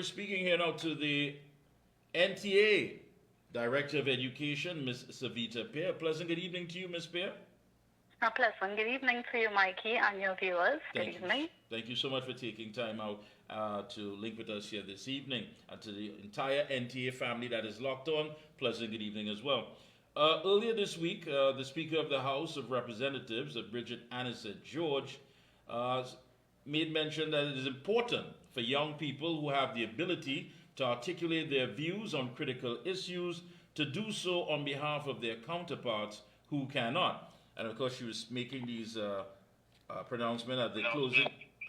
we're speaking here now to the NTA Director of Education, Ms. Savita Pierre. Pleasant good evening to you, Ms. Pierre. A pleasant good evening to you, Mikey, and your viewers. Good Thank you. evening. Thank you so much for taking time out to link with us here this evening, and to the entire NTA family that is locked on. Pleasant good evening as well. Earlier this week, the Speaker of the House of Representatives, Bridget Anisette George, uh, made mention that it is important for young people who have the ability to articulate their views on critical issues to do so on behalf of their counterparts who cannot. And of course, she was making these pronouncements at the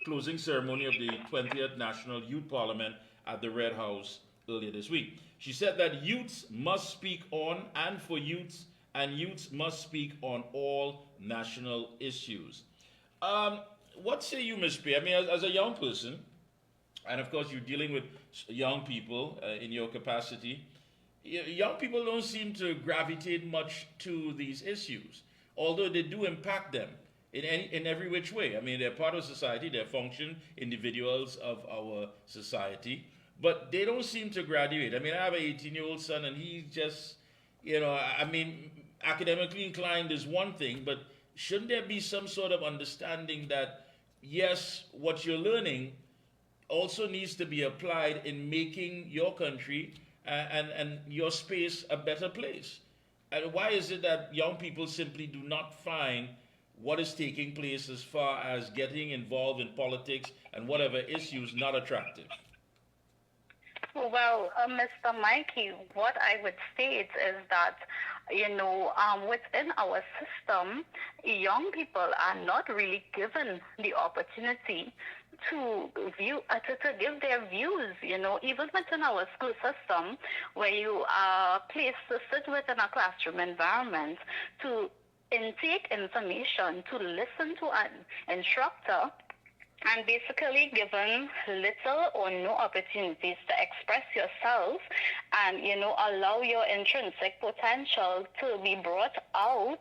closing ceremony of the 20th National Youth Parliament at the Red House earlier this week. She said that youths must speak on and for youths, and youths must speak on all national issues. What say you, Ms. Pierre? I mean, as a young person, and of course you're dealing with young people in your capacity, young people don't seem to gravitate much to these issues, although they do impact them in every which way. I mean, they're part of society, they're function individuals of our society, but they don't seem to graduate. I mean, I have an 18-year-old son, and he's just, I mean, academically inclined is one thing, but shouldn't there be some sort of understanding that, yes, what you're learning also needs to be applied in making your country and your space a better place? And why is it that young people simply do not find what is taking place as far as getting involved in politics and whatever issues not attractive? Well, Mr. Mikey, what I would state is that, within our system, young people are not really given the opportunity to to give their views, even within our school system, where you are placed to sit within a classroom environment to intake information, to listen to an instructor, and basically given little or no opportunities to express yourself and, allow your intrinsic potential to be brought out.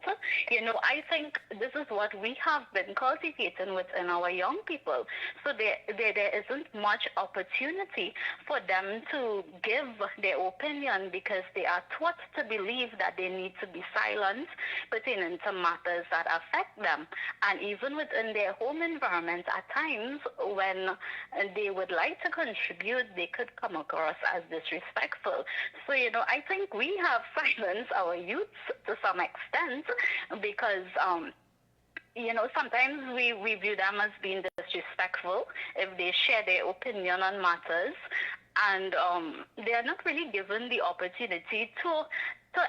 I think this is what we have been cultivating within our young people. So there isn't much opportunity for them to give their opinion, because they are taught to believe that they need to be silent pertaining to matters that affect them. And even within their home environment, at times when they would like to contribute, they could come across as disrespectful. So, I think we have silenced our youths to some extent, because sometimes we view them as being disrespectful if they share their opinion on matters, and they are not really given the opportunity to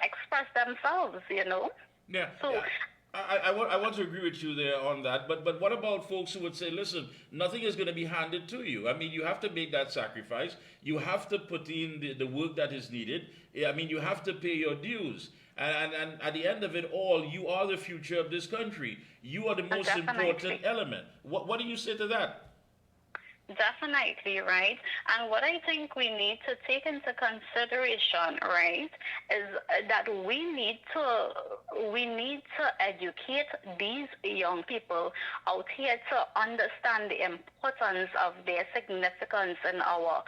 express themselves. Yeah. So. Yeah. I want to agree with you there on that, but what about folks who would say, listen, nothing is going to be handed to you? I mean, you have to make that sacrifice. You have to put in the work that is needed. I mean, you have to pay your dues. And at the end of it all, you are the future of this country. You are the most Definitely. important element. What do you say to that? Definitely, right? And what I think we need to take into consideration, right, is that we need to educate these young people out here to understand the importance of their significance in our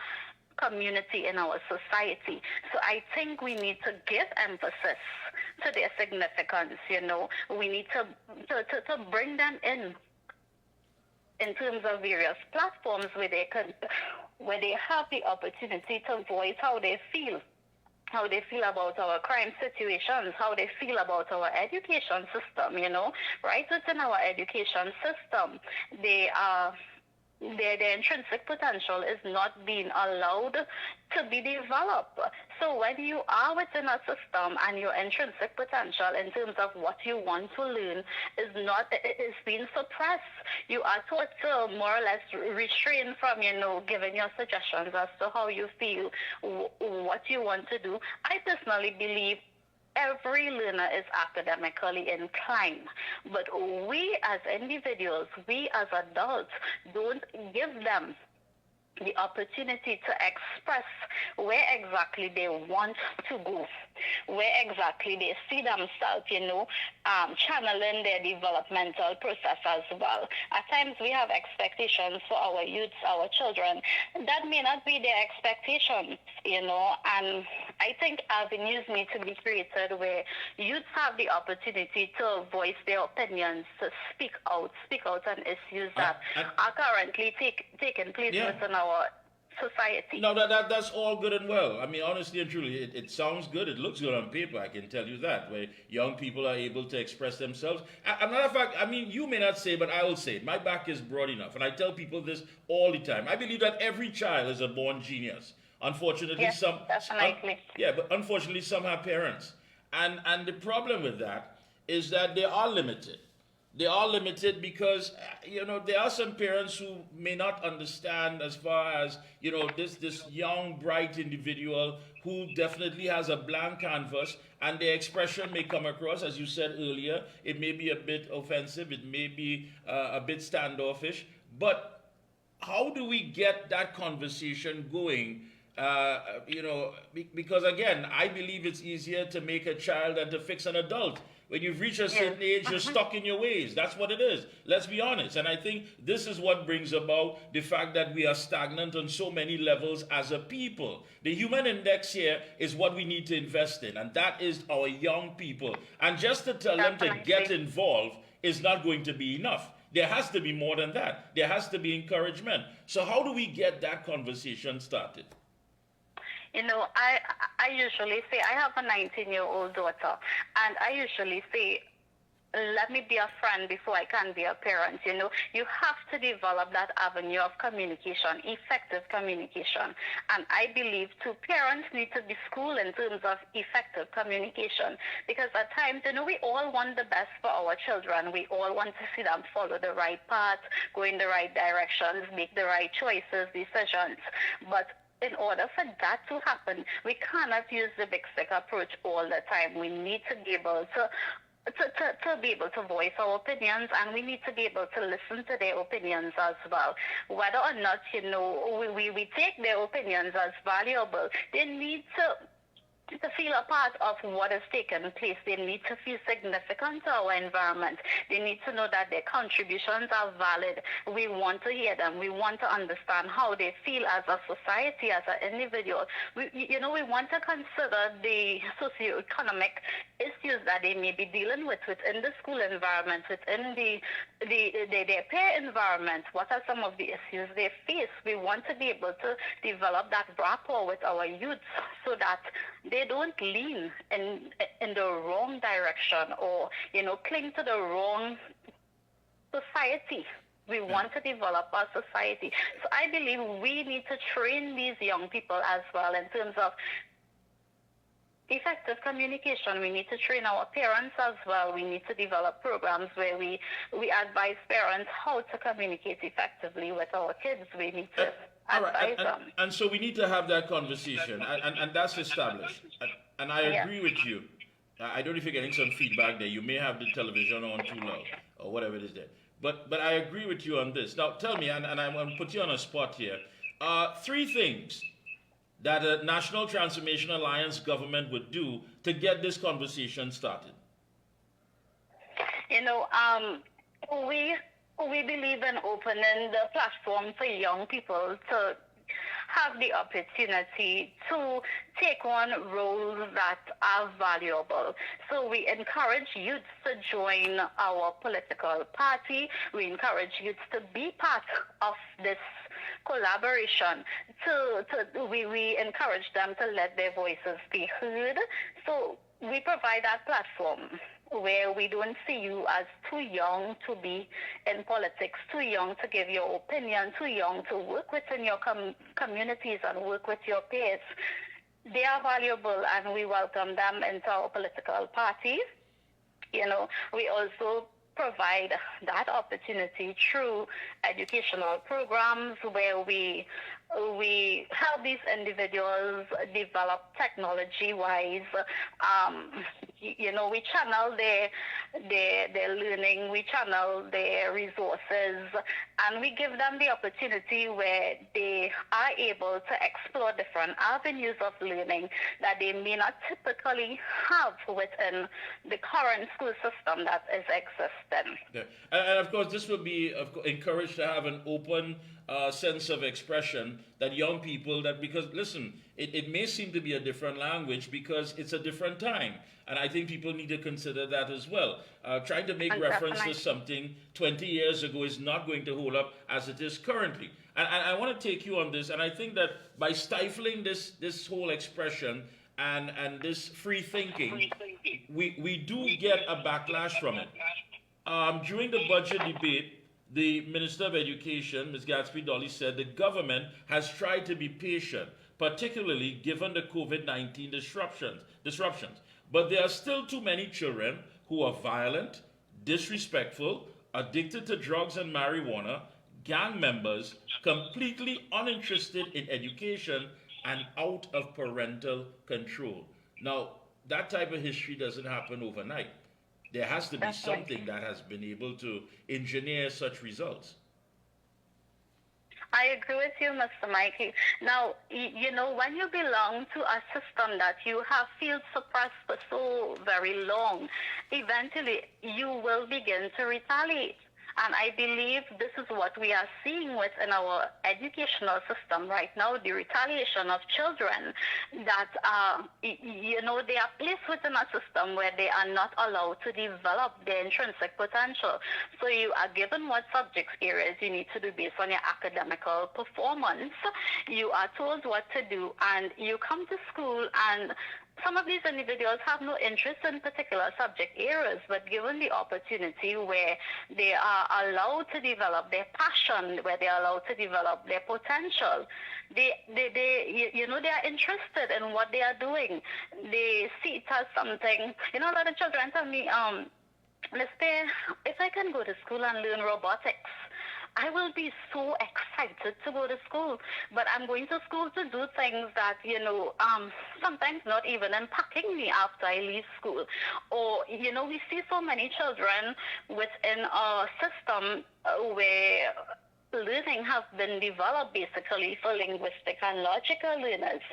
community, in our society. So I think we need to give emphasis to their significance. We need to bring them in terms of various platforms where they have the opportunity to voice how they feel about our crime situations, how they feel about our education system, right within our education system. Their intrinsic potential is not being allowed to be developed. So when you are within a system and your intrinsic potential in terms of what you want to learn is being suppressed, you are taught to more or less restrain from, giving your suggestions as to how you feel, what you want to do. I personally believe every learner is academically inclined, but we as individuals, we as adults, don't give them the opportunity to express where exactly they want to go, where exactly they see themselves, channeling their developmental process as well. At times we have expectations for our youths, our children. That may not be their expectations, and I think avenues need to be created where youths have the opportunity to voice their opinions, to speak out on issues that are currently taking place within our society. No, that's all good and well. I mean, honestly and truly, it sounds good. It looks good on paper. I can tell you that, where young people are able to express themselves. As a matter of fact, I mean, you may not say, but I will say it. My back is broad enough, and I tell people this all the time. I believe that every child is a born genius. Unfortunately, yes, definitely. but unfortunately, some have parents, and the problem with that is that they are limited. They are limited because there are some parents who may not understand as far as this young bright individual who definitely has a blank canvas, and their expression may come across, as you said earlier, it may be a bit offensive, it may be a bit standoffish, but how do we get that conversation going? Because again, I believe it's easier to make a child than to fix an adult. When you've reached a certain age, you're stuck in your ways. That's what it is. Let's be honest. And I think this is what brings about the fact that we are stagnant on so many levels as a people. The human index here is what we need to invest in, and that is our young people. And just to tell them to get involved is not going to be enough. There has to be more than that. There has to be encouragement. So how do we get that conversation started? I usually say, I have a 19-year-old daughter, and I usually say, let me be a friend before I can be a parent. You have to develop that avenue of communication, effective communication. And I believe too, parents need to be schooled in terms of effective communication, because at times, we all want the best for our children. We all want to see them follow the right path, go in the right directions, make the right choices, decisions. But in order for that to happen, we cannot use the big stick approach all the time. We need to be able to be able to voice our opinions, and we need to be able to listen to their opinions as well. Whether or not, we take their opinions as valuable, they need to feel a part of what is taking place. They need to feel significant to our environment. They need to know that their contributions are valid. We want to hear them. We want to understand how they feel as a society, as an individual. We want to consider the socioeconomic issues that they may be dealing with within the school environment, within their peer environment. What are some of the issues they face? We want to be able to develop that rapport with our youth so that they don't lean in the wrong direction or, cling to the wrong society. We want to develop our society. So I believe we need to train these young people as well in terms of effective communication. We need to train our parents as well. We need to develop programs where we advise parents how to communicate effectively with our kids. We need to advise them. And so we need to have that conversation, and that's established. And I agree with you. I don't know if you're getting some feedback there. You may have the television on too loud or whatever it is there. But I agree with you on this. Now tell me, and I'm going to put you on a spot here, 3 things that a National Transformation Alliance government would do to get this conversation started. We believe in opening the platform for young people to have the opportunity to take on roles that are valuable. So we encourage youth to join our political party. We encourage youth to be part of this collaboration. We encourage them to let their voices be heard. So we provide that platform where we don't see you as too young to be in politics, too young to give your opinion, too young to work within your communities and work with your peers. They are valuable, and we welcome them into our political parties. We also provide that opportunity through educational programs where we help these individuals develop technology-wise we channel their learning, we channel their resources, and we give them the opportunity where they are able to explore different avenues of learning that they may not typically have within the current school system that is existing. Yeah. And of course, this will be encouraged to have an open sense of expression that young people, that because listen, it may seem to be a different language because it's a different time. And I think people need to consider that as well. Trying to make reference to something 20 years ago is not going to hold up as it is currently. And I want to take you on this, and I think that by stifling this whole expression and this free thinking, we do get a backlash from it. During the budget debate, the Minister of Education, Ms. Gatsby Dolly, said the government has tried to be patient, particularly given the COVID-19 disruptions. But there are still too many children who are violent, disrespectful, addicted to drugs and marijuana, gang members, completely uninterested in education, and out of parental control. Now, that type of history doesn't happen overnight. There has to be something that has been able to engineer such results. I agree with you, Mr. Mikey. Now, when you belong to a system that you have feel suppressed for so very long, eventually you will begin to retaliate. And I believe this is what we are seeing within our educational system right now, the retaliation of children that, they are placed within a system where they are not allowed to develop their intrinsic potential. So you are given what subject areas you need to do based on your academical performance. You are told what to do, and you come to school, and some of these individuals have no interest in particular subject areas, but given the opportunity where they are allowed to develop their passion, where they are allowed to develop their potential, they are interested in what they are doing. They see it as something. A lot of children tell me, Miss Pierre, if I can go to school and learn robotics, I will be so excited to go to school, but I'm going to school to do things that, sometimes not even impacting me after I leave school. Or, we see so many children within our system where learning have been developed basically for linguistic and logical learners,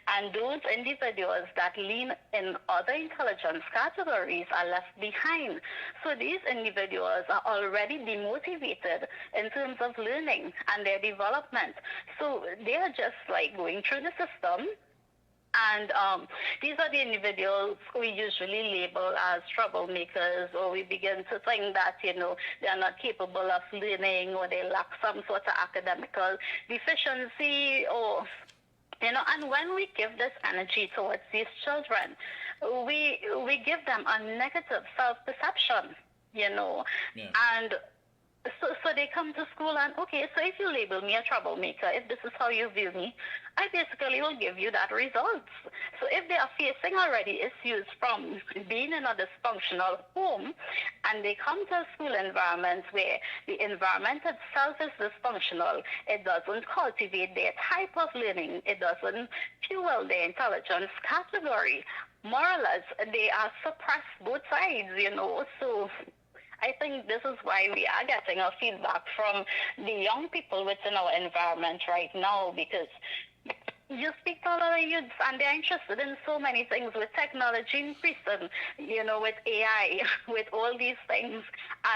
and those individuals that lean in other intelligence categories are left behind. So these individuals are already demotivated in terms of learning and their development. So they are just like going through the system. And these are the individuals we usually label as troublemakers, or we begin to think that, they are not capable of learning, or they lack some sort of academical deficiency, or, and when we give this energy towards these children, we give them a negative self-perception, and so they come to school and, okay, so if you label me a troublemaker, if this is how you view me, I basically will give you that result. So if they are facing already issues from being in a dysfunctional home, and they come to a school environment where the environment itself is dysfunctional, it doesn't cultivate their type of learning, it doesn't fuel their intelligence category, more or less, they are suppressed both sides, so I think this is why we are getting a feedback from the young people within our environment right now, because you speak to a lot of youths and they're interested in so many things with technology increasing, with AI, with all these things,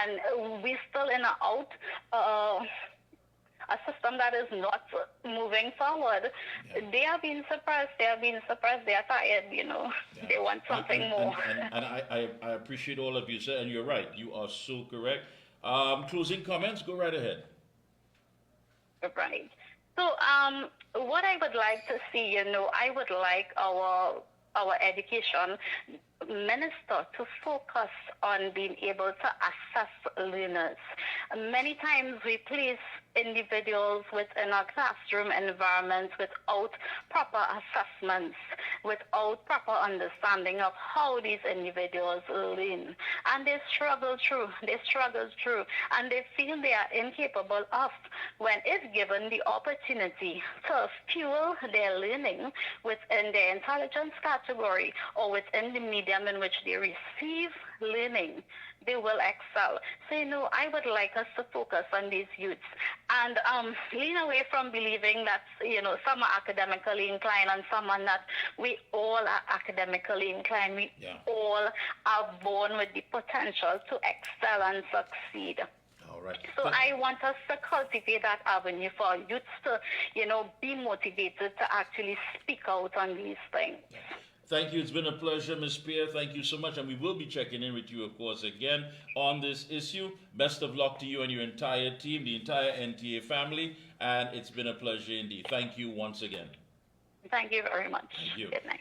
and we're still in a system that is not moving forward. Yeah. They are being suppressed. They are tired, Yeah. They want something more. And I appreciate all of you, sir, and you're right. You are so correct. Closing comments, go right ahead. Right. So what I would like to see, I would like our education minister to focus on being able to assess learners. Many times we place individuals within a classroom environment without proper assessments, without proper understanding of how these individuals learn. And they struggle through, and they feel they are incapable of, when if given the opportunity to fuel their learning within their intelligence category or within the medium in which they receive learning, they will excel. So, I would like us to focus on these youths and lean away from believing that, some are academically inclined and some are not. We all are academically inclined. We all are born with the potential to excel and succeed. All right. So I want us to cultivate that avenue for youths to, be motivated to actually speak out on these things. Thank you. It's been a pleasure, Ms. Pierre. Thank you so much. And we will be checking in with you, of course, again on this issue. Best of luck to you and your entire team, the entire NTA family. And it's been a pleasure indeed. Thank you once again. Thank you very much. Thank you. Good night.